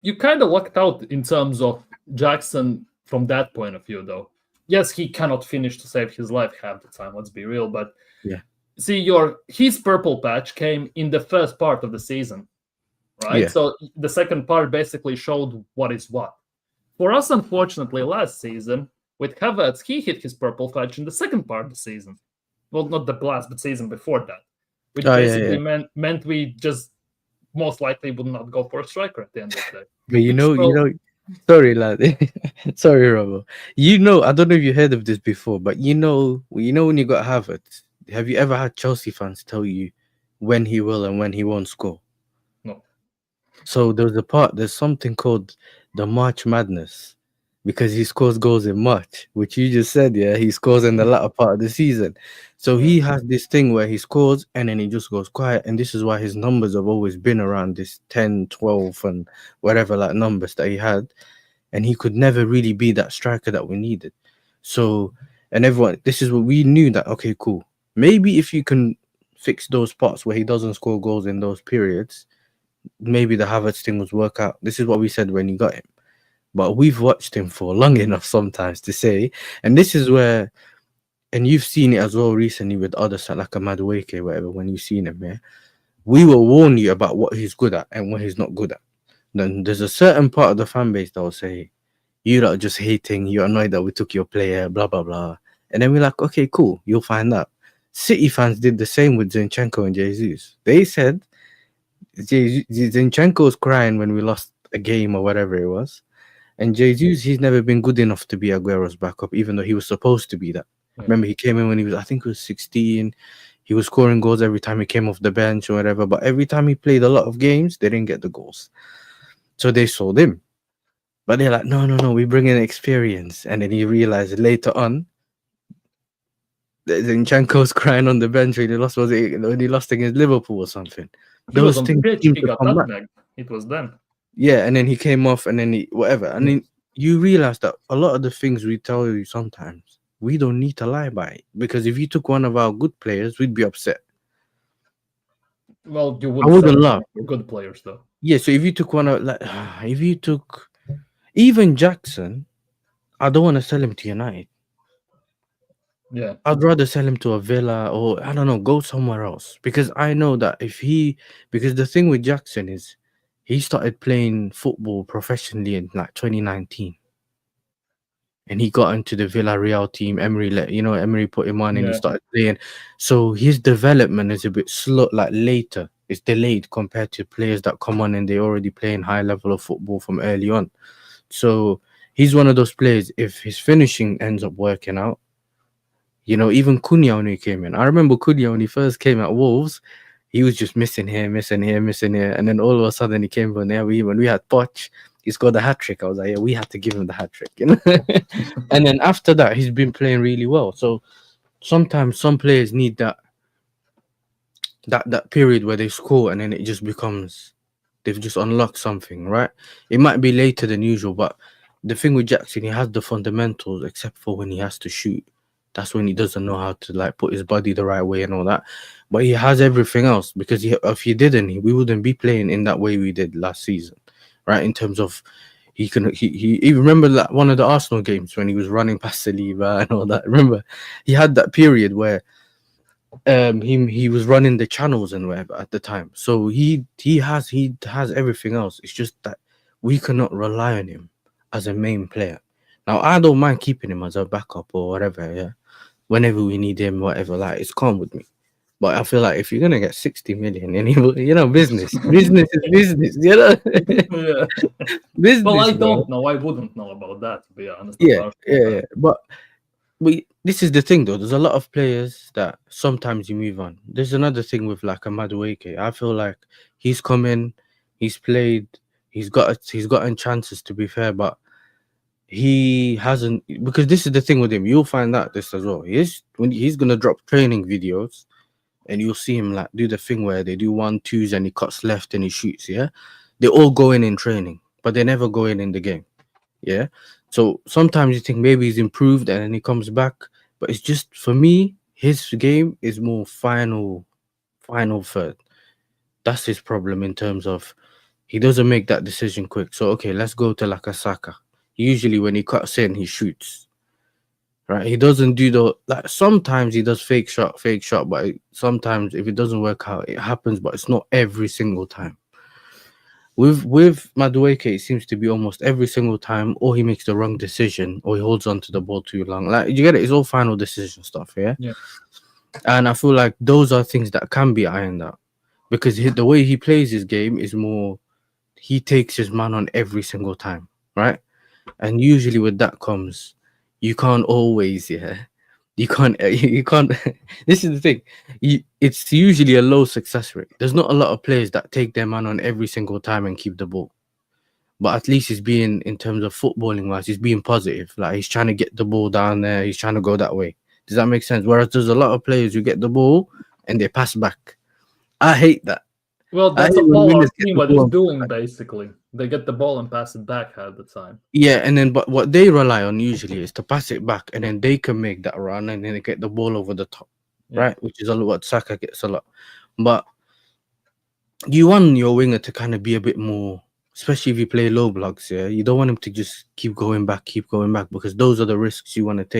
You kind of lucked out in terms of Jackson from that point of view, though. Yes, he cannot finish to save his life half the time. Let's be real, but Yeah, see, his purple patch came in the first part of the season, right? yeah, So the second part basically showed what is what. For us, unfortunately, last season with Havertz, he hit his purple patch in the second part of the season. Well, not the last, but season before that, which oh yeah, basically yeah. meant we just most likely would not go for a striker at the end of the day. But Which you will know, sorry, lad. Sorry, Robo. You know, I don't know if you heard of this before, but you know when you got Havertz, have you ever had Chelsea fans tell you when he will and when he won't score? no. So there's something called the March Madness because he scores goals in March, which you just said, yeah, he scores in the latter part of the season. So Yeah. he has this thing where he scores and then he just goes quiet. And this is why his numbers have always been around this 10, 12, and whatever like numbers that he had. And he could never really be that striker that we needed. So, and everyone, this is what we knew that, okay, cool. Maybe if you can fix those parts where he doesn't score goals in those periods, maybe the Havertz thing would work out. This is what we said when you got him. But we've watched him for long enough sometimes to say, and this is where, and you've seen it as well recently with others like a Madueke, whatever, when you've seen him, yeah, we will warn you about what he's good at and what he's not good at. Then there's a certain part of the fan base that will say, you lot are just hating, you're annoyed that we took your player, blah, blah, blah. And then we're like, okay, cool, you'll find out. City fans did the same with Zinchenko and Jesus. They said Zinchenko was crying when we lost a game or whatever it was. And Jesus, he's never been good enough to be Aguero's backup, even though he was supposed to be that. Yeah. Remember, he came in when he was, I think he was 16. He was scoring goals every time he came off the bench or whatever. But every time he played a lot of games, they didn't get the goals. So they sold him. But they're like, no, no, no, we bring in experience. And then he realized later on, that Zinchenko's crying on the bench when he lost, was it when he lost against Liverpool or something? He was Those on the things pitch, seem he to got come back. nutmegged. It was then. Yeah, and then he came off, and then he whatever. And Yeah. then you realize that a lot of the things we tell you sometimes we don't need to lie by it. Because if you took one of our good players, we'd be upset. Well, you I wouldn't sell wouldn't him laugh. for good players, though. Yeah, so if you took one of like if you took even Jackson, I don't want to sell him to United. Yeah. I'd rather sell him to a Villa or I don't know, go somewhere else. Because I know that because the thing with Jackson is he started playing football professionally in like 2019. And he got into the Villarreal team. Emery put him on and he Yeah. started playing. So his development is a bit slow, like later. It's delayed compared to players that come on and they already playing high level of football from early on. So he's one of those players. If his finishing ends up working out, even Cunha when he came in. I remember Cunha when he first came at Wolves, he was just missing here, missing here, missing here. And then all of a sudden he came from there. When we had Poch, he scored a hat trick. I was like, yeah, we had to give him the hat trick. And then after that, he's been playing really well. So sometimes some players need that period where they score and then it just becomes they've just unlocked something, right? It might be later than usual, but the thing with Jackson, he has the fundamentals except for when he has to shoot. That's when he doesn't know how to like put his body the right way and all that. But he has everything else because if he didn't, we wouldn't be playing in that way we did last season, right? In terms of he remember that one of the Arsenal games when he was running past Saliba and all that. Remember, he had that period where he was running the channels and whatever at the time. So he has everything else. It's just that we cannot rely on him as a main player. Now I don't mind keeping him as a backup or whatever, yeah. Whenever we need him, whatever, like it's calm with me. But I feel like if you're gonna get 60 million, and business is business, Yeah. Well, business, I bro. don't know. I wouldn't know about that, to be honest, as Yeah, Arsenal yeah, fan. yeah. But this is the thing though. There's a lot of players that sometimes you move on. There's another thing with like a Madueke. I feel like he's come in, he's played, he's gotten chances to be fair, but he hasn't because this is the thing with him. You'll find out this as well. When he's gonna drop training videos and you'll see him like do the thing where they do 1-2s and he cuts left and he shoots, yeah. They all go in training, but they never go in the game. Yeah. So sometimes you think maybe he's improved and then he comes back, but it's just for me, his game is more final third. That's his problem in terms of he doesn't make that decision quick. So okay, let's go to like a Saka. Usually when he cuts in, he shoots. Right? He doesn't do the like sometimes he does fake shot, but sometimes if it doesn't work out, it happens, but it's not every single time. With Madueke, it seems to be almost every single time, or he makes the wrong decision, or he holds on to the ball too long. Like you get it, it's all final decision stuff, yeah. Yeah. And I feel like those are things that can be ironed out because the way he plays his game is more he takes his man on every single time, right? And usually with that comes you can't always, yeah. You can't. This is the thing. It's usually a low success rate. There's not a lot of players that take their man on every single time and keep the ball. But at least he's being, in terms of footballing wise, he's being positive. Like he's trying to get the ball down there. He's trying to go that way. Does that make sense? Whereas there's a lot of players who get the ball and they pass back. I hate that. Well, I that's hate when all our winners get team the what is ball. doing, basically. They get the ball and pass it back half the time. Yeah, and then but what they rely on usually is to pass it back, and then they can make that run, and then they get the ball over the top, Yeah. right? Which is a lot what Saka gets a lot. But you want your winger to kind of be a bit more, especially if you play low blocks. Yeah, you don't want him to just keep going back, because those are the risks you want to take.